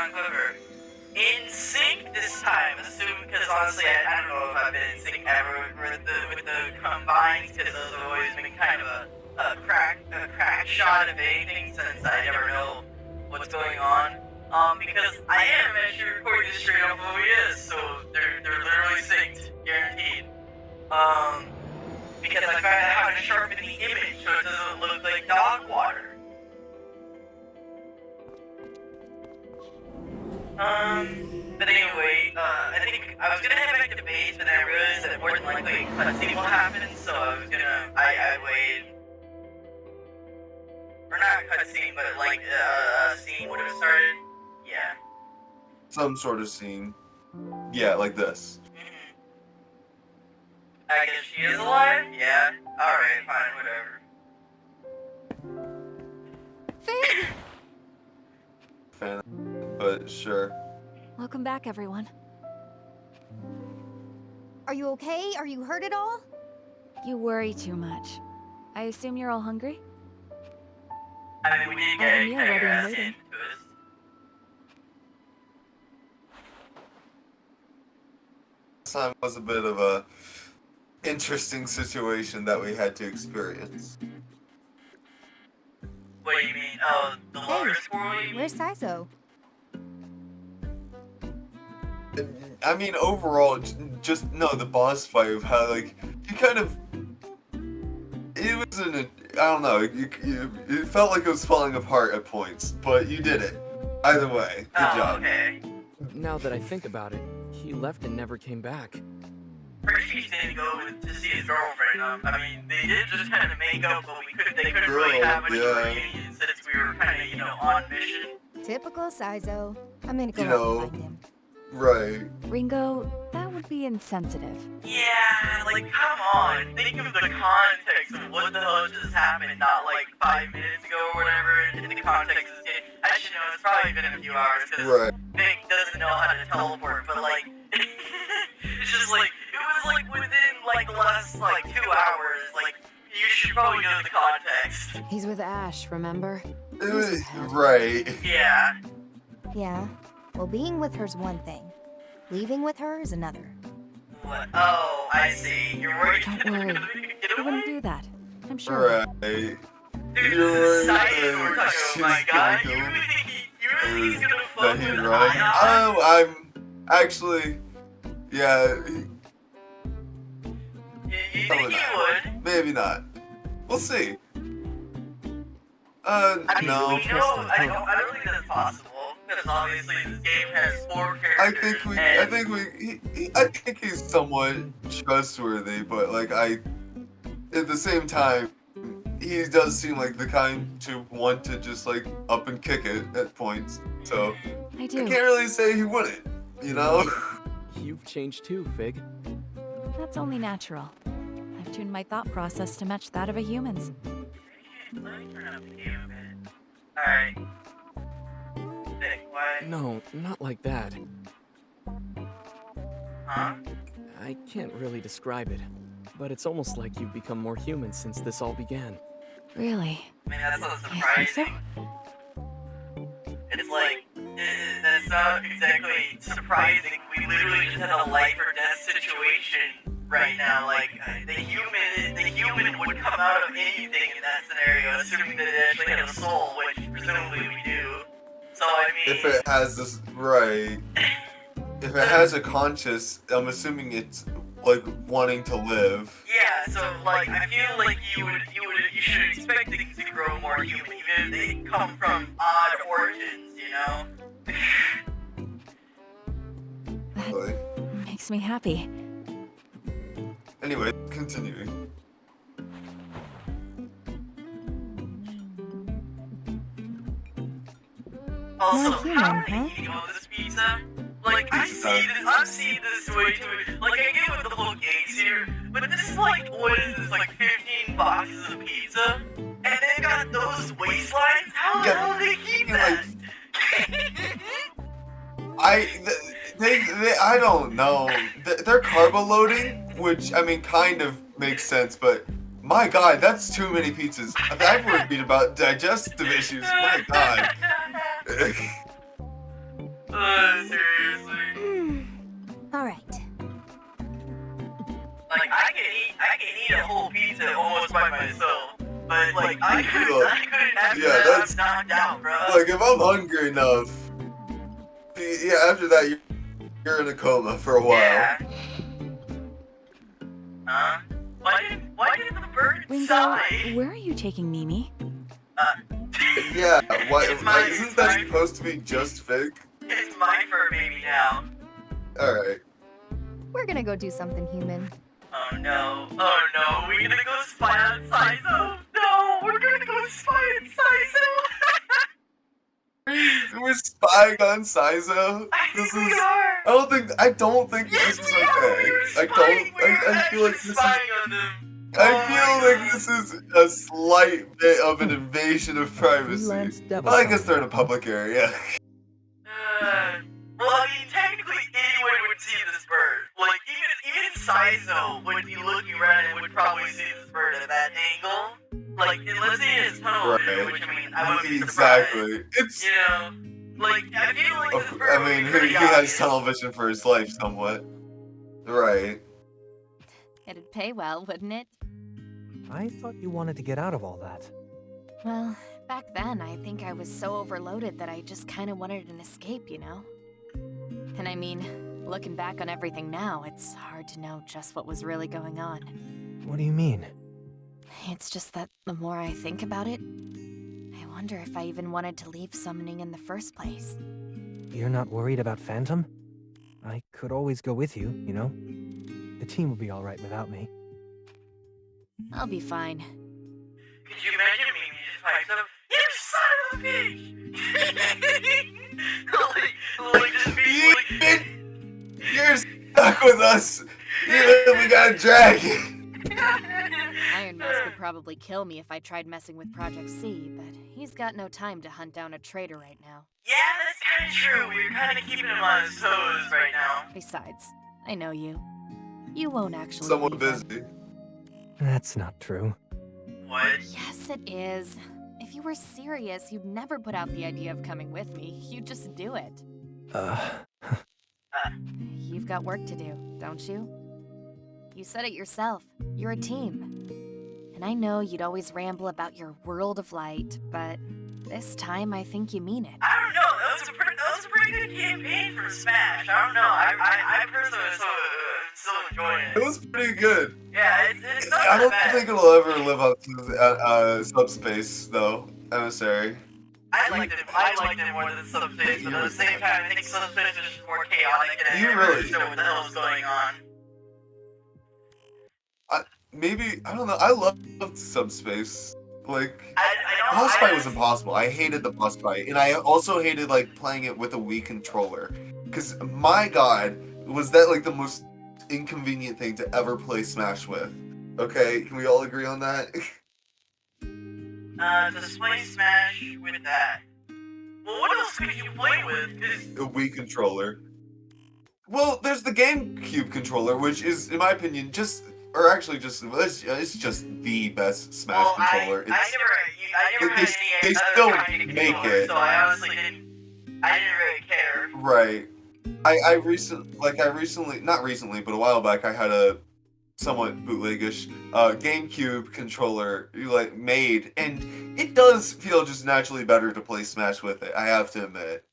on Clipper. In sync this time, assuming, because honestly, I don't know if I've been in sync ever with the combines, because those have always been kind of a crack shot of anything, since I never know what's going on. Because I am actually recording this straight off OBS, so they're literally synced, guaranteed. Because I found out how to sharpen the image so it doesn't look like dog water. But anyway, I think I was gonna head back to base, but then I realized that more than likely a cutscene will happen, so I waited. Or not a cutscene, but like a scene would have started. Yeah. Some sort of scene. Yeah, like this. I guess she is alive? Yeah. Alright, fine, whatever. Fig! Fan, but sure. Welcome back, everyone. Are you okay? Are you hurt at all? You worry too much. I assume you're all hungry? I mean, we did I have a get meal kind of ready and ass waiting. into us. This time was a bit of a interesting situation that we had to experience. What do you mean? Oh, the water squirrel, you mean? Where's Saizo? I mean, overall, just no, the boss fight of how, like, you kind of, it was I don't know, it felt like it was falling apart at points, but you did it. Either way, good job. Okay. Now that I think about it, he left and never came back. Hershey's didn't go to see his girlfriend. I mean, they did just kind of make up, but they couldn't really have much of a reunion since we were kind of, on mission. Typical Saizo. I'm gonna go You out know. and find him. Right. Ringo, that would be insensitive. Yeah, like, come on. Think of the context of what the hell just happened, not like 5 minutes ago or whatever, and the context is actually, no, it's probably been a few hours, because Right. Vic doesn't know how to teleport, but like, it's just like, it was like within like the last like 2 hours, like, you should probably know the context. He's with Ash, remember? It was, right. Yeah. Yeah. Well, being with her's one thing. Leaving with her is another. What? Oh, I see. You're worried. Don't worry. Get He away? wouldn't do that. I'm sure. Right. Dude, You're this is right. Saiyan we're talking She's about, my guy. gonna You go. really think he's gonna That fuck he's with right. Aion? Oh, I'm actually, yeah, You think he would? maybe not. We'll see. I mean, no. we know, I don't think that's possible, because obviously this game has 4 I characters. think he's somewhat trustworthy, but like at the same time, he does seem like the kind to want to just like up and kick it at points. So I I do. can't really say he wouldn't, you know? You've changed too, Fig. That's only natural. I've tuned my thought process to match that of a human's. Let me turn up the game a bit. Alright. Vic, what? No, not like that. Huh? I can't really describe it, but it's almost like you've become more human since this all began. Really? I mean, that's not I think so. surprising. It's like, that's not exactly surprising. We literally just had a life or death situation right now. Like, the human would come out of anything in that scenario, assuming that it actually had a soul, which presumably we do. So, I mean... If it has this, right. If it has a conscious, I'm assuming it's like wanting to live. Yeah, so like I feel like you should expect things to grow more human, even if they come from odd origins, you know? Really. Makes me happy. Anyway, continuing. Also, More human, how are huh? you eating all this pizza? Like I've seen this way too. Like I get with the whole gates here, but this is like, what is this, like 15 boxes of pizza? And they got those waistlines? How the Yeah, hell do they keep you know, that? I don't know. They're carbo loading, which I mean kind of makes sense, but my God, that's too many pizzas. I've worried about digestive issues. My God. Seriously. Alright. Like, I can eat a whole pizza almost by myself. But, like, I couldn't after Yeah, that, that's- I'm knocked out, bro. Like, if I'm hungry enough, yeah, after that, you're in a coma for a while. Yeah. Huh? Why did the bird Ringo, sigh? where are you taking Mimi? Yeah, why, It's my- like, isn't that it's my- supposed to be just fake? It's my fur baby now. Alright. We're gonna go do something human. Oh no, we're gonna go spy on Saizo. No, we're gonna go spy on Saizo. We're spying on Saizo? I This think we is... are. I don't think Yes, this is we are. okay. We're I spying. don't, We're I feel like actually this is... spying on them. I Oh feel my like this is a slight bit of an invasion of privacy. Freelance devil Well, I guess something. they're in a public area. Well, I mean, technically anyone would see this bird. Like, even Saizo would be looking around and would probably see this bird at that angle. Like, unless he has tunnel vision, Right. which, I mean, I wouldn't be surprised. Exactly. It's... You know? Like, I feel like this bird I would mean, be he pretty has obvious. television for his life somewhat. Right. It'd pay well, wouldn't it? I thought you wanted to get out of all that. Well, back then, I think I was so overloaded that I just kind of wanted an escape, you know? And I mean, looking back on everything now, it's hard to know just what was really going on. What do you mean? It's just that the more I think about it, I wonder if I even wanted to leave summoning in the first place. You're not worried about Phantom? I could always go with you, you know? The team will be alright without me. I'll be fine. Could you imagine me just pipes up? You son of a bitch! like just be like... You're stuck with us! Even if we got a dragon! Iron Mask could probably kill me if I tried messing with Project C, but he's got no time to hunt down a traitor right now. Yeah, that's kind of true. We're kind of keeping him on his toes right now. Besides, I know you. You won't actually Somewhat leave him. busy. That's not true. What? Yes, it is. If you were serious, you'd never put out the idea of coming with me. You'd just do it. You've got work to do, don't you? You said it yourself. You're a team. And I know you'd always ramble about your world of light, but this time I think you mean it. I don't know. That was a pretty good campaign for Smash. I don't know. I personally am still enjoying It it. was pretty good. Yeah, it's not I that don't bad. think it'll ever live up to Subspace, though. Emissary. I liked it more than Subspace, but at the same time, I think Subspace is just more chaotic and I You never really- really know what the hell is going on. Maybe, I don't know, I loved Subspace. Like, I don't. boss fight was impossible. I hated the boss fight. And I also hated, like, playing it with a Wii controller. Because, my god, was that, like, the most inconvenient thing to ever play Smash with. Okay, can we all agree on that? To play Smash with that. Well, what else could you play with? 'Cause A Wii controller. Well, there's the GameCube controller, which is, in my opinion, it's just the best Smash well, controller. I never they- had they any still other kind of make controller, it. so I honestly didn't really care. Right. I recently, not recently, but a while back, I had a somewhat bootlegish GameCube controller made, and it does feel just naturally better to play Smash with it. I have to admit,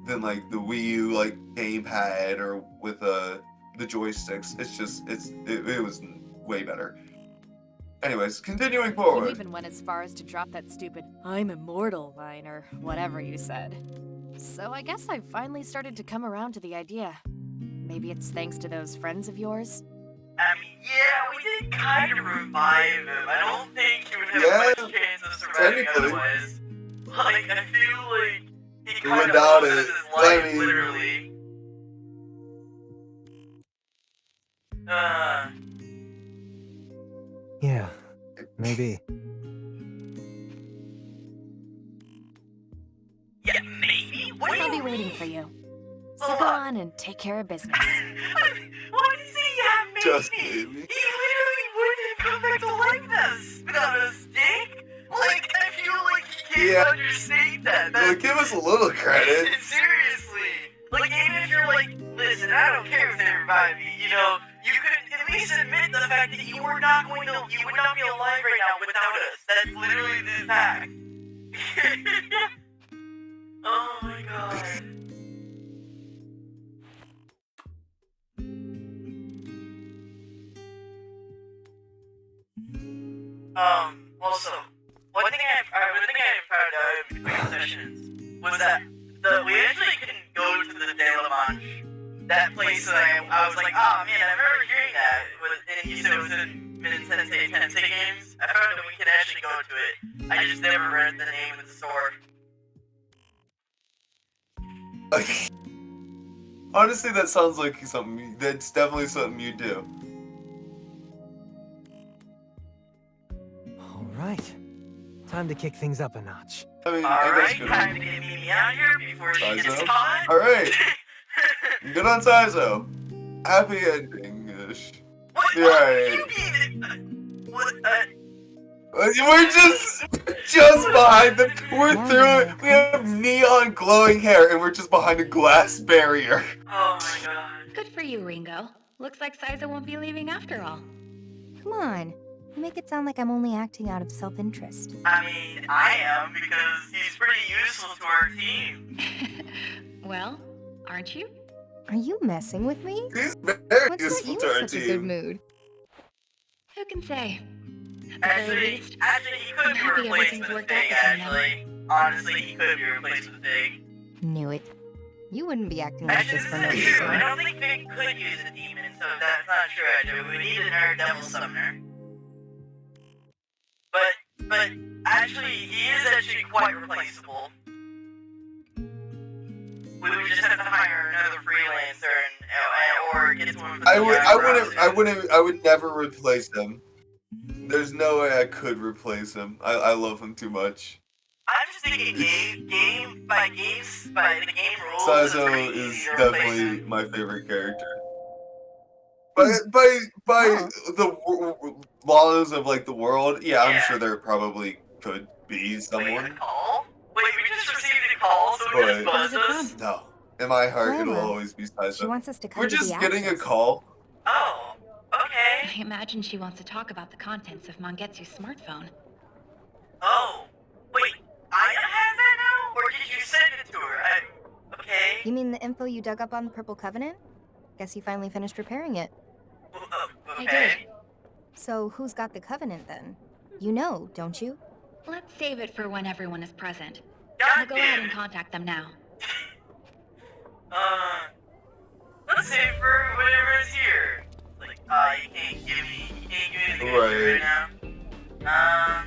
than like the Wii U gamepad or with the joysticks. It was way better. Anyways, continuing You forward. even went as far as to drop that stupid "I'm immortal" line or whatever you said. So I guess I've finally started to come around to the idea. Maybe it's thanks to those friends of yours? I mean, yeah, we did kind of revive him. I don't think he would have Yeah, much chance of surviving technically. otherwise. Like, I feel like he kind of Without loses it, his I life, mean- literally. Yeah, maybe. Yeah, maybe? What do I'll you be waiting mean? for you. So go on and take care of business. What did he say? Yeah, Just maybe. maybe. He literally wouldn't have come back to life without a stick. Like, I feel like he can't Yeah. understate that. Well, give us a little credit. Seriously. Like, even if you're like, listen, I don't care if they revive me, you know, you could at least admit the fact that you would not be alive right now without us. That's literally the fact. Oh my god. Also, one thing I found out in between sessions was that we actually can go to the De La Manche, that place that I was like, oh man, I remember hearing that, and you said it was in Tensei games. I found that we can actually go to it. I just never read the name of the store. Honestly, that sounds like something. That's definitely something you do. All right. Time to kick things up a notch. I mean, Alright, time to get Mimi out of here before she gets Saizo? caught. Alright. Good on Saizo. Happy ending-ish. What? Right. You mean? What? We're just behind the. We're through it. We have neon glowing hair, and we're just behind a glass barrier. Oh my god. Good for you, Ringo. Looks like Saizo won't be leaving after all. Come on. You make it sound like I'm only acting out of self-interest. I mean, I am because he's pretty useful to our team. Well, aren't you? Are you messing with me? He's very What's got useful you to our in such a good team. mood? Who can say? Actually, he could be happy replaced everything's with a worked out Fig, between them. actually. Honestly, he could be replaced with a Fig. Knew it. You wouldn't be acting like Actually, this this for no is true. I reason. don't think Fig could use a demon, so that's not true, actually. We need a nerd devil summoner. But actually, he is actually quite replaceable. We would just have to hire another freelancer or get someone from the I would never replace him. There's no way I could replace him. I love him too much. I'm just thinking by the game rules. it's Saizo pretty is easy to replace definitely him. my favorite character. By the laws of like the world, yeah, I'm Yeah. sure there probably could be Wait, a someone. call? Wait, we just received a call, so we But- just buzzed Where's it us? from? No, in my heart, it'll Clara. always be She Saizo. wants us to come We're to just the getting a access. call. Oh, okay. I imagine she wants to talk about the contents of Mangetsu's smartphone. Oh, wait, Aya has that now? Or did you send it to her? Okay. You mean the info you dug up on the Purple Covenant? Guess you finally finished repairing it. Okay. So who's got the Covenant then? You know, don't you? Let's save it for when everyone is present. God I'll go ahead damn and it. contact them now. Let's save for whatever is here. Like, you can't give me anything right now.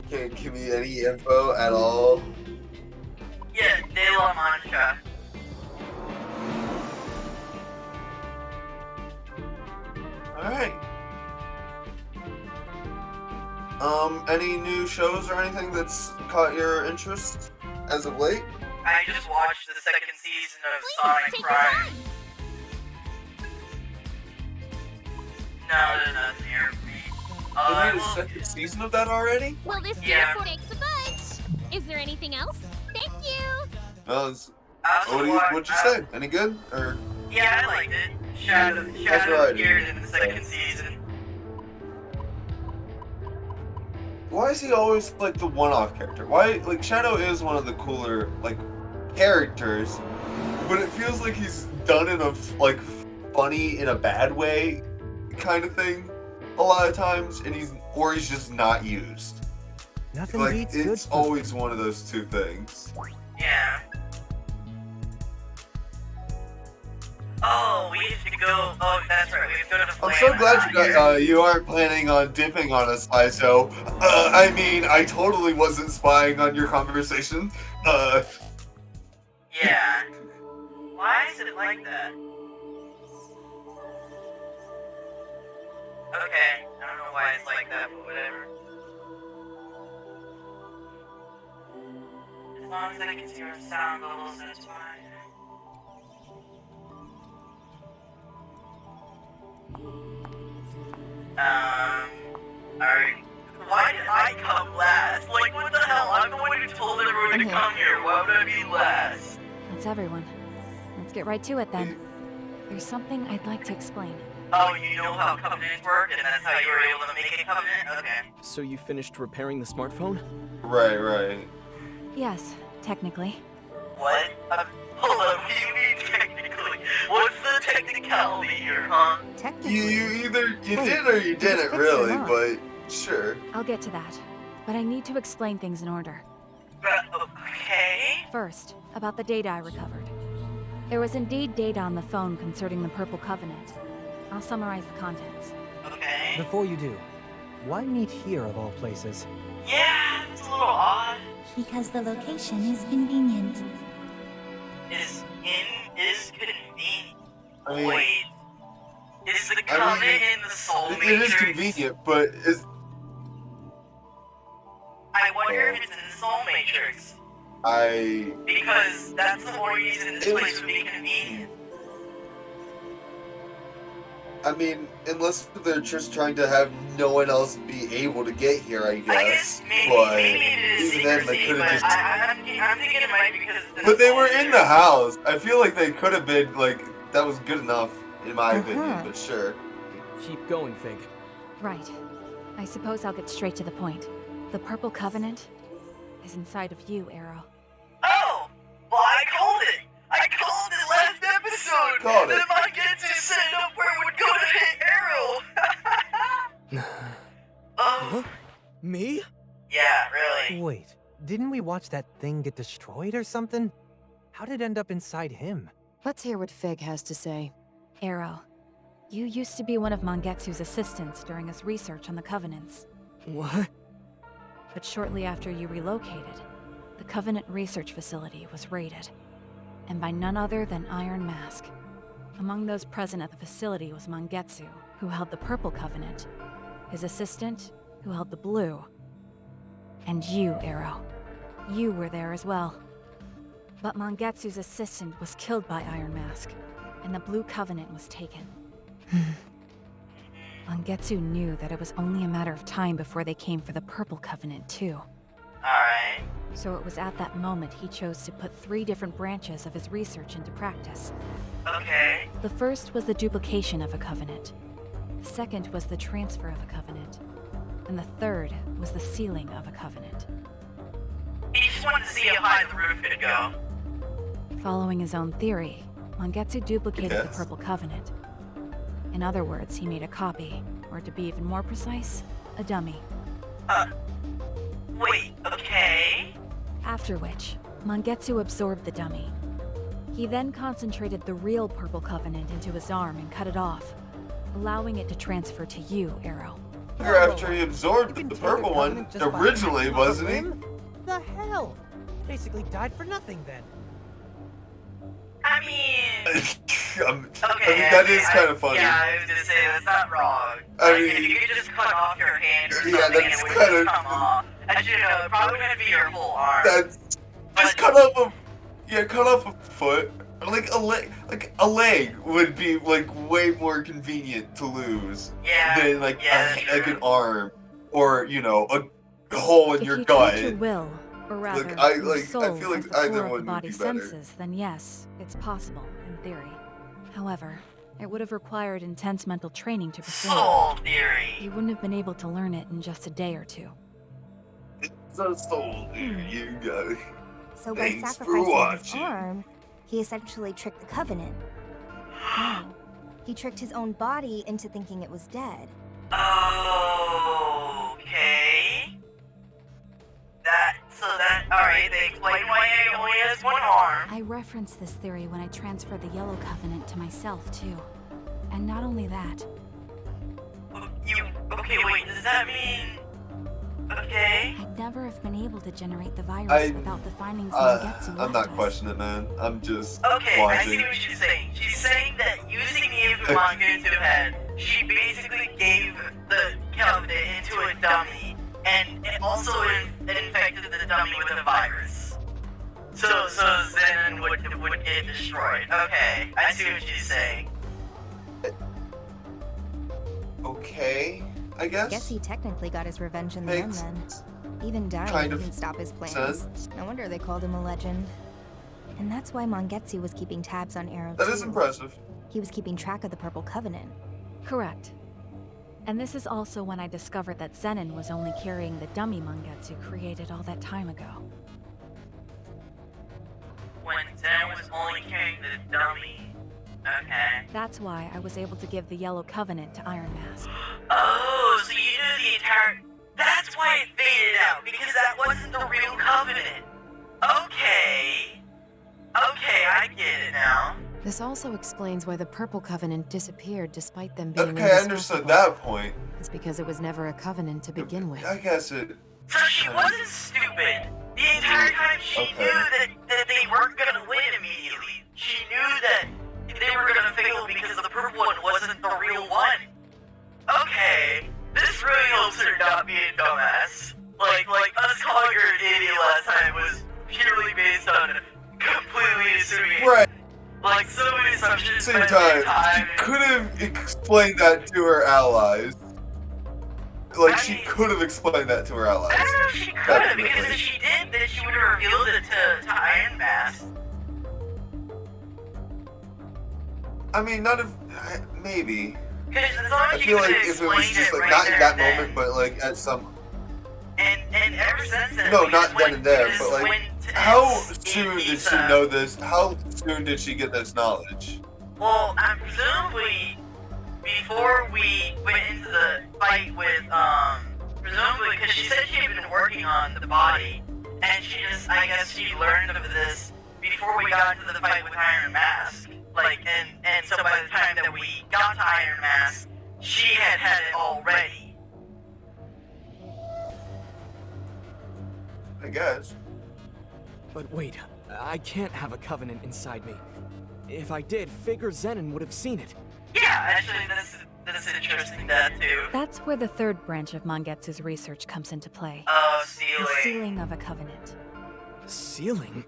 Can't give me any info at all. Yeah, De La Mancha. Alright. Any new shows or anything that's caught your interest as of late? I just watched the second season of Sonic Prime. No, nothing here for me. They made a second season of that already? Well, this Yeah. thanks a bunch. Is there anything else? Thank you. No, it's, I also what'd you say? Any good? Or Yeah, I liked it. Shadow right. appeared in the second season. why is he always like the one-off character? Why, like, Shadow is one of the cooler like characters, but it feels like he's done in a like funny in a bad way kind of thing a lot of times, and he's just not used. Nothing Like, beats good it's food. always one of those two things. Yeah. Oh, we have to go. Oh, that's right. We have to go to the I'm so planet glad you out got, here. you aren't planning on dipping on us, Saizo. I mean, I totally wasn't spying on your conversation. Yeah. Why is it like that? Okay, I don't know why it's like that, but whatever. As long as I can see our sound levels, that's fine. Alright. Why did I come last? Like, what the hell? I'm the one who told everyone I'm to here. come here. Why would I be last? That's everyone. get right to it then. There's something I'd like to explain. Oh, you know how covenants work, and that's how you were able to make a covenant? Okay. So you finished repairing the smartphone? Right. Yes, technically. What? Hold on, what do you mean technically? What's the technicality here, huh? Technically. You either Wait, did or you is it didn't fixed or really, not? but sure. I'll get to that. But I need to explain things in order. Okay. First, about the data I recovered. There was indeed data on the phone concerning the Purple Covenant. I'll summarize the contents. Okay. Before you do, why meet here of all places? Yeah, it's a little odd. Because the location is convenient. Is convenient. I mean, Wait. Is the I mean, covenant in the soul it matrix? is convenient, but is I wonder if it's in the soul matrix. Because that's the only reason this place would be convenient. I mean, unless they're just trying to have no one else be able to get here, I guess. I guess maybe, but maybe it is even then, they secrecy, could but have just. I'm thinking it might be because it's in But the they soul were in the matrix. house. I feel like they could have been like that was good enough in my opinion. Uh-huh. But sure. Keep going, Fig. Right. I suppose I'll get straight to the point. The Purple Covenant is inside of you, Arrow. Oh! Well, I called it! I called it last episode! Called it. That I get to set up where it would go to hit Arrow! Huh? Me? Yeah, really. Wait, didn't we watch that thing get destroyed or something? How did it end up inside him? Let's hear what Fig has to say. Arrow, you used to be one of Mangetsu's assistants during his research on the Covenants. What? But shortly after you relocated, the Covenant Research Facility was raided. And by none other than Iron Mask. Among those present at the facility was Mangetsu, who held the Purple Covenant, his assistant, who held the Blue, and you, Arrow. You were there as well. But Mangetsu's assistant was killed by Iron Mask, and the Blue Covenant was taken. Mangetsu knew that it was only a matter of time before they came for the Purple Covenant, too. Alright. So it was at that moment he chose to put 3 different branches of his research into practice. Okay. The first was the duplication of a covenant. The second was the transfer of a covenant. And the third was the sealing of a covenant. He just wanted to see how high the roof could go. Following his own theory, Mangetsu duplicated the Yes. Purple Covenant. In other words, he made a copy, or to be even more precise, a dummy. Wait, okay. After which, Mangetsu absorbed the dummy. He then concentrated the real Purple Covenant into his arm and cut it off, allowing it to transfer to you, Arrow. After he absorbed You can the take a purple one covenant just by originally, hacking off a wasn't he? limb? The hell? Basically died for nothing then. I mean... I Okay, mean, that is kind of funny. Yeah, I was gonna say, that's not wrong. I Like, mean- if you could just cut off your hand or Yeah, something and that's it would kinda- just come off. Actually, no, it probably wouldn't be your whole arm. That's just cut off a foot. Or like a leg would be like way more convenient to lose Yeah, than like yeah, that's like true. an arm or a hole in If your you gut. treat your will, or rather, I your soul feel like as the core either of one the would be body's better. senses, then yes, it's possible, in theory. However, it would have required intense mental training to perform. Soul theory. You wouldn't have been able to learn it in just a day or 2. It's a soul, dude. You got it. So by Thanks for sacrificing his watching. arm, he essentially tricked the Covenant. No, he tricked his own body into thinking it was dead. Okay. Alright, they explain why he only has one arm. I referenced this theory when I transferred the Yellow Covenant to myself, too. And not only that, Okay, wait, does that mean... Okay. I'd never have been able to generate the virus I- without the findings Mangetsu I'm left not us. questioning, man. I'm just Okay, I see watching. what she's saying. She's saying that using the info Mangetsu had, she basically gave the Covenant into a dummy, and it also infected the dummy with a virus. So Zen would get destroyed. Okay, I see what she's saying. Okay, I guess. Guess he technically got his revenge in the Makes end then. Even dying kind of didn't stop his plans. sense. No wonder they called him a legend. And that's why Mangetsu was keeping tabs on Arrow That too. is impressive. He was keeping track of the Purple Covenant. Correct. And this is also when I discovered that Zenon was only carrying the dummy Mangetsu created all that time ago. When Zen was only carrying the dummy. Okay. That's why I was able to give the Yellow Covenant to Iron Mask. Oh, so you knew the entire... That's why it faded out, because that wasn't the real Covenant. Okay. Okay, I get it now. This also explains why the Purple Covenant disappeared despite them being Okay, I understood that point. It's because it was never a covenant to begin with. I guess it... So she wasn't stupid. The entire time she knew that they weren't gonna win immediately. She knew that they were gonna fail because the purple one wasn't the real one. Okay, this really helps her not be a dumbass. Like us calling her an idiot last time was purely based on completely assuming. Right. Like so many assumptions. At the same time, she could have explained that to her allies. Like, she could have explained that to her allies. I don't know if she could have, because if she did, then she would have revealed it to Iron Mask. I mean, not if... maybe. Because as long as I she feel could like have if it was explained just, it like, right not in there that and then. moment, but, like, at some... And ever since then, No, we not just then went- and there, we just but, like, went to how X soon in did she Isa. know this? How soon did she get this knowledge? Well, presumably, before we went into the fight with, presumably, because she said she had been working on the body, and she just, I guess she learned of this before we got into the fight with Iron Mask. Like, and so by the time that we got to Iron Mask, she had it already. I guess. But wait, I can't have a covenant inside me. If I did, Fig or Zenon would have seen it. Yeah, actually, that's interesting, that too. That's where the third branch of Mangetsu's research comes into play. Oh, The sealing. sealing of a covenant. Sealing?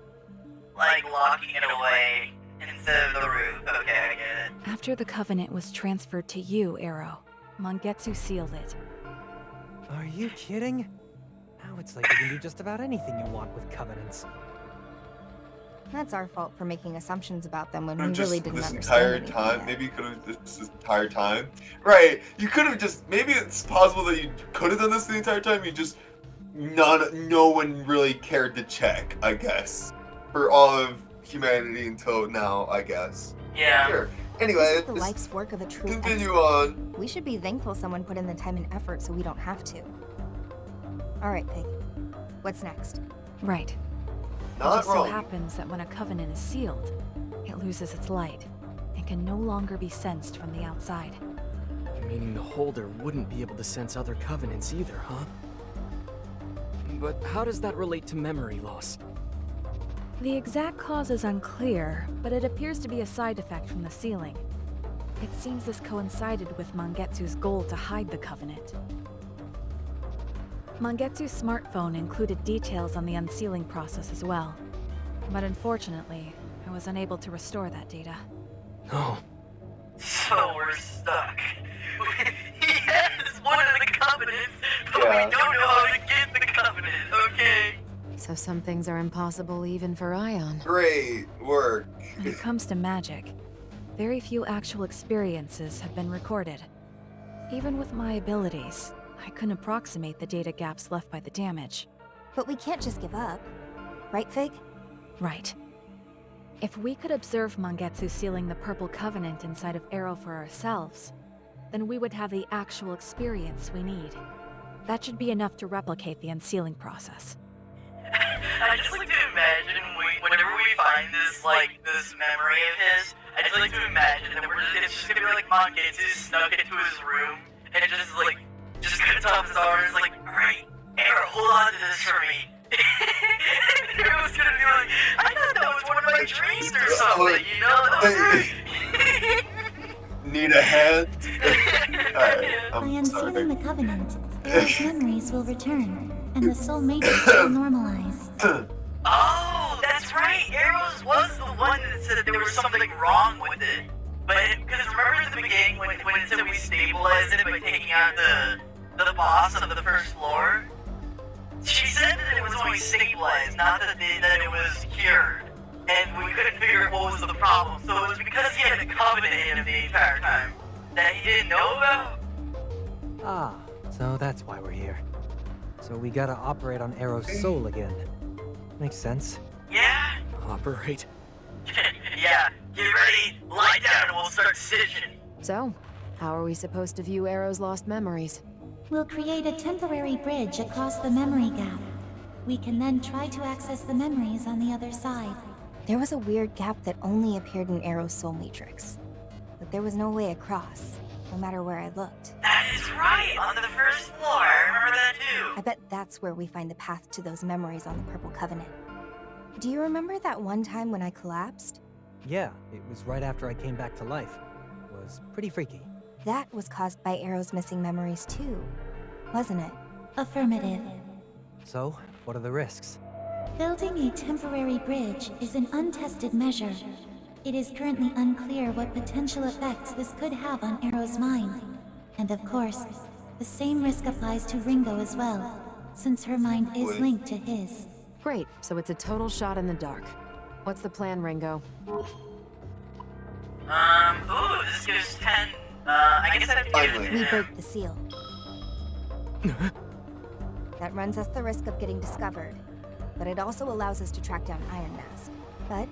Like locking it away instead of the roof. Okay, I get it. After the covenant was transferred to you, Arrow, Mangetsu sealed it. Are you kidding? Now it's like you can do just about anything you want with covenants. That's our fault for making assumptions about them when Could've we just really didn't this understand entire anything time. yet. Maybe you could have this entire time. Right. You could have just. Maybe it's possible that you could have done this the entire time. You just no one really cared to check. I guess for all of humanity until now. I guess. Yeah. Sure. Anyway, This is the let's life's work of a true continue expert. on. We should be thankful someone put in the time and effort so we don't have to. Alright, Pig. What's next? Right. It Not just so wrong. happens that when a covenant is sealed, it loses its light and can no longer be sensed from the outside. Meaning the holder wouldn't be able to sense other covenants either, huh? But how does that relate to memory loss? The exact cause is unclear, but it appears to be a side effect from the sealing. It seems this coincided with Mangetsu's goal to hide the covenant. Mangetsu's smartphone included details on the unsealing process as well. But unfortunately, I was unable to restore that data. Oh, So we're stuck. He has one of the covenants, but Yeah. we don't know how to get the covenant, okay? So some things are impossible even for Aion. Great work. When it comes to magic, very few actual experiences have been recorded. Even with my abilities, I couldn't approximate the data gaps left by the damage. But we can't just give up. Right, Fig? Right. If we could observe Mangetsu sealing the Purple Covenant inside of Arrow for ourselves, then we would have the actual experience we need. That should be enough to replicate the unsealing process. I just like to imagine whenever we find this memory of his, I just like to imagine that it's just gonna be like Mangetsu snuck into his room and just cuts off his arms like, alright, Arrow, hold on to this for me. And Arrow's gonna be like, I thought that was one of my dreams or something, you know? That was Need a hand? Alright, By I'm unsealing sorry. the covenant, Arrow's memories will return, and the soul matrix will normalize. Oh, that's right. Arrows was the one that said that there was something wrong with it. But because remember at the beginning when it said we stabilized it by taking out the boss of the first floor? She said that it was only stabilized, not that it was cured. and we couldn't figure out what was the problem. So it was because he had a covenant in him the entire time that he didn't know about. Ah, so that's why we're here. So we gotta operate on Arrow's soul again. Makes sense. Yeah? Operate? Yeah, get ready, lie down, and we'll start decision. So, how are we supposed to view Arrow's lost memories? We'll create a temporary bridge across the memory gap. We can then try to access the memories on the other side. There was a weird gap that only appeared in Arrow's soul matrix. But there was no way across, no matter where I looked. That is right, on the first floor, I remember that too. I bet that's where we find the path to those memories on the Purple Covenant. Do you remember that one time when I collapsed? Yeah, it was right after I came back to life. It was pretty freaky. That was caused by Arrow's missing memories too, wasn't it? Affirmative. So, what are the risks? Building a temporary bridge is an untested measure. It is currently unclear what potential effects this could have on Arrow's mind. And of course, the same risk applies to Ringo as well, since her mind is linked to his. Great, so it's a total shot in the dark. What's the plan, Ringo? This gives 10, I guess I have to give it We to break the seal. That runs us the risk of getting discovered, but it also allows us to track down Iron Mask. But,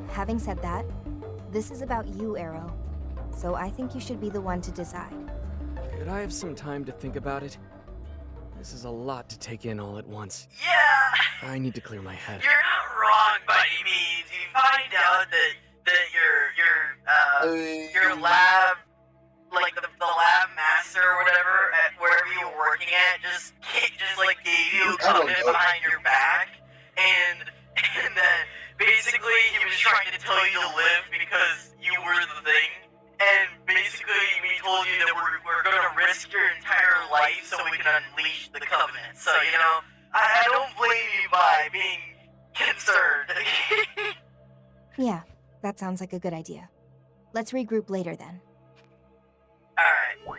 having said that, this is about you, Arrow. So I think you should be the one to decide. Could I have some time to think about it? This is a lot to take in all at once. Yeah! I need to clear my head. You're not wrong by any means. You find out that your lab, like the lab master or whatever, at wherever you were working at, just like gave you a covenant behind your back, and that basically he was trying to tell you to live because you were the thing, and basically we told you that we're gonna risk your entire life so we can unleash the covenant. So I don't blame you by being concerned. Yeah, that sounds like a good idea. Let's regroup later then. Alright. So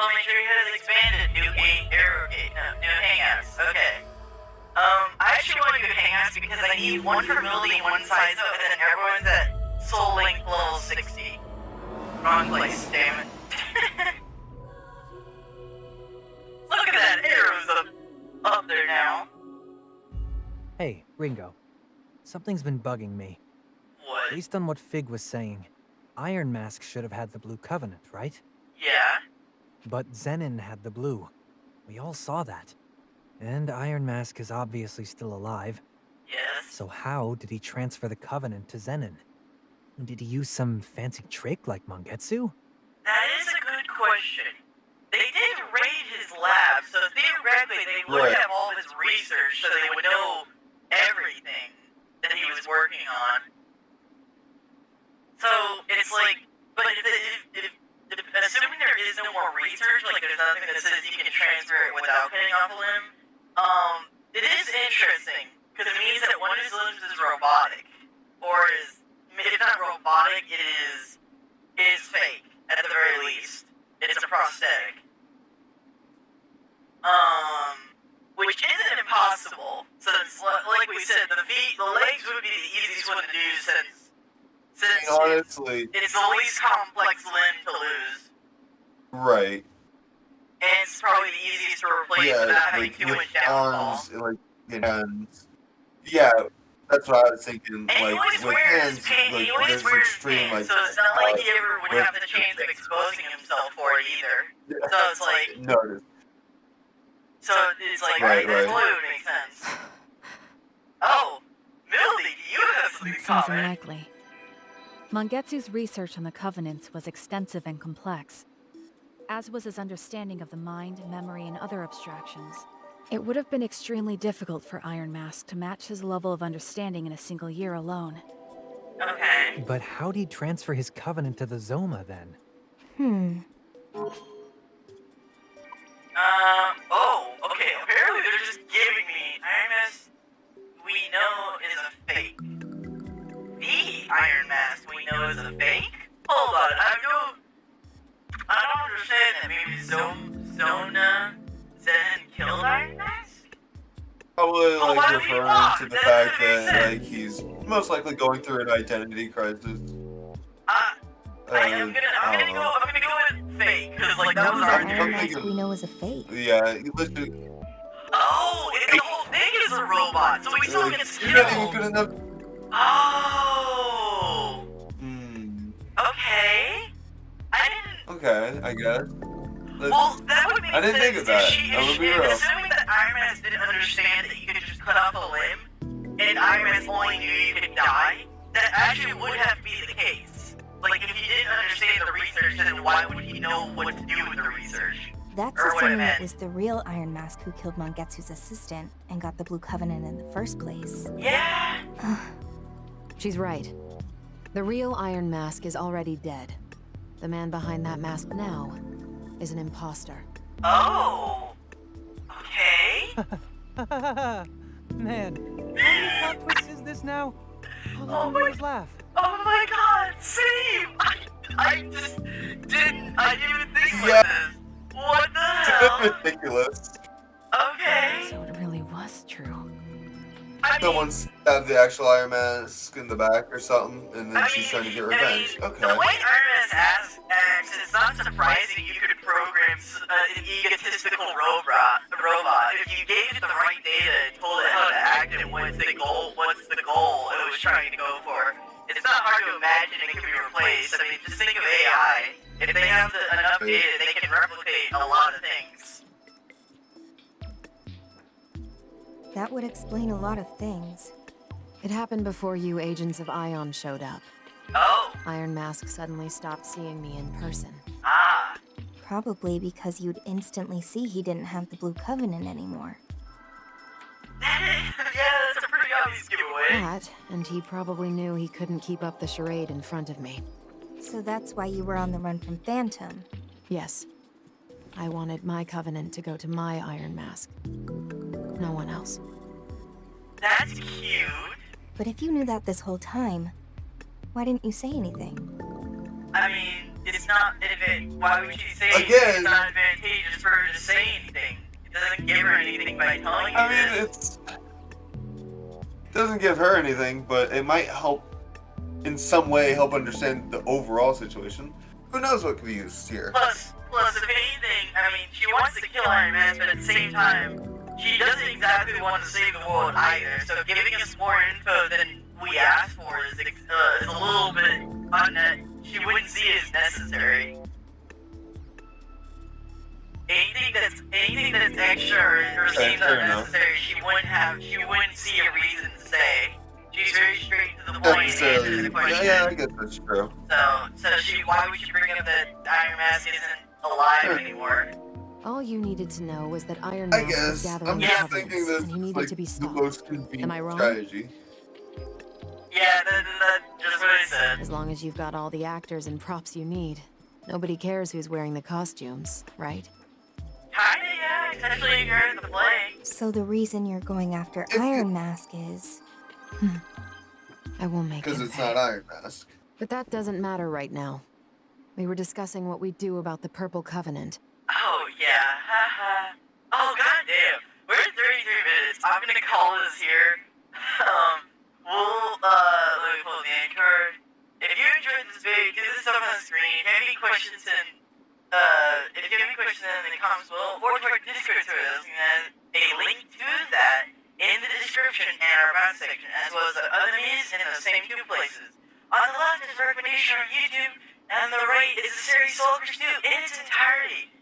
make sure you have expanded new hangouts. Okay. I actually want to do hangouts because I need one for Mildy and one size up, and then everyone's at Soul Link level 60. Wrong place, damn it. Look at that, Arrow's up there now. Hey, Ringo. Something's been bugging me. What? Based on what Fig was saying, Iron Mask should have had the Blue Covenant, right? Yeah? But Zenin had the blue. We all saw that. And Iron Mask is obviously still alive. Yes? So how did he transfer the Covenant to Zenin? Did he use some fancy trick like Mangetsu? That is a good question. They did raid his lab, so theoretically they would have all of his research, so they would know everything that he was working on. So it's like, but if assuming there is no more research, like there's nothing that says you can transfer it without cutting off a limb, it is interesting because it means that one of his limbs is robotic, or is, if not robotic, it is fake at the very least. It's a prosthetic. Which isn't impossible, since, like we said, the legs would be the easiest one to do since honestly, it's the least complex limb to lose. Right. And it's probably the easiest to replace without having too much downfall. Arms, hands. Yeah, that's what I was thinking. And Like, with hands, he always there's wears extreme, pants, so it's not like he ever would with- have the chance of exposing himself for it either. So it's like, Notice. right, that's blue, makes sense. Oh, Mildy, do you have something It to seems comment? unlikely. Mangetsu's research on the Covenants was extensive and complex, as was his understanding of the mind, memory, and other abstractions. It would have been extremely difficult for Iron Mask to match his level of understanding in a single year alone. Okay. But how'd he transfer his Covenant to the Zoma then? Okay, apparently they're just giving me Iron Mask we know is a fake. The Iron Mask we know is a fake? Hold on, I don't understand that. Maybe Zona Zen killed Iron Mask? probably Well, like why would he referring walk? to the That fact doesn't make that like sense. he's most likely going through an identity crisis. I'm gonna go with fake, cause like that Maybe was the our iron thinking- mask we know is a fake. Yeah, he literally. Oh, the whole thing is a robot, so we still Like, gets you're not even killed. good enough. Oh. Hmm. Okay. I didn't. Okay, I guess. Well, that would make I didn't think sense of that. if I'm gonna be real. assuming that Iron Man didn't understand that you could just cut off a limb, and Iron Man only knew you could die, that actually would have to be the case. Like, if he didn't understand the research, then why would he know what to do with the research? That's Or what I assuming it meant. was the real Iron Mask who killed Mangetsu's assistant and got the Blue Covenant in the first place. Yeah. She's right. The real Iron Mask is already dead. The man behind that mask now is an imposter. Oh. Okay. Man, how many plot twists is this now? All I can do is laugh. Oh my god, same! I just didn't even think Yeah. about this. What the It's a hell? bit ridiculous. Okay. So it really was true. I mean, Someone stabbed the actual Iron Mask in the back or something, and then she's trying to get revenge. The Okay. way Iron Man acts, it's not surprising you could program an egotistical robot. If you gave it the right data and told it how to act and what's the goal it was trying to go for, it's not hard to imagine it could be replaced. I mean, just think of AI. If they have enough data, they can replicate a lot of things. That would explain a lot of things. It happened before you agents of Aion showed up. Oh. Iron Mask suddenly stopped seeing me in person. Ah. Probably because you'd instantly see he didn't have the Blue Covenant anymore. Yeah, that's a pretty obvious giveaway. That, and he probably knew he couldn't keep up the charade in front of me. So that's why you were on the run from Phantom. Yes. I wanted my Covenant to go to my Iron Mask. No one else. That's cute. But if you knew that this whole time, why didn't you say anything? I mean, it's not why would she say Again. it's not advantageous for her to say anything? It doesn't give her anything by telling you I mean, this. it doesn't give her anything, but it might help in some way help understand the overall situation. Who knows what could be used here? Plus, if anything, I mean, she wants to kill Iron Man, but at the same time, she doesn't exactly want to save the world either. So giving us more info than we asked for is a little bit she wouldn't see it as necessary. Anything that's extra or seems fair enough. unnecessary, she wouldn't see a reason to say. She's very straight to the point and answers the question. Yeah, I guess that's true. So why would she bring up that Iron Mask isn't alive anymore? All you needed to know was that Iron I Mask was guess. gathering I'm just covenants, thinking this and he is needed like to be the stopped. most convenient Am I wrong? strategy. Yeah, that's what I said. As long as you've got all the actors and props you need. Nobody cares who's wearing the costumes, right? Kinda, yeah, especially if you're in the play. So the reason you're going after Iron Mask is... I will make Because him it's pay. not Iron Mask. But that doesn't matter right now. We were discussing what we do about the Purple Covenant. Oh, yeah, haha. Oh, goddamn. We're at 33 minutes. I'm gonna call this here. Let me pull the end card. If you enjoyed this video, give this up on the screen. If you have any questions in the comments below, or to our Discord server, there's a link to that in the description and our about section, as well as the other media in those same two places. On the left is a recommendation on YouTube, and on the right is the series Soul Crush 2 in its entirety.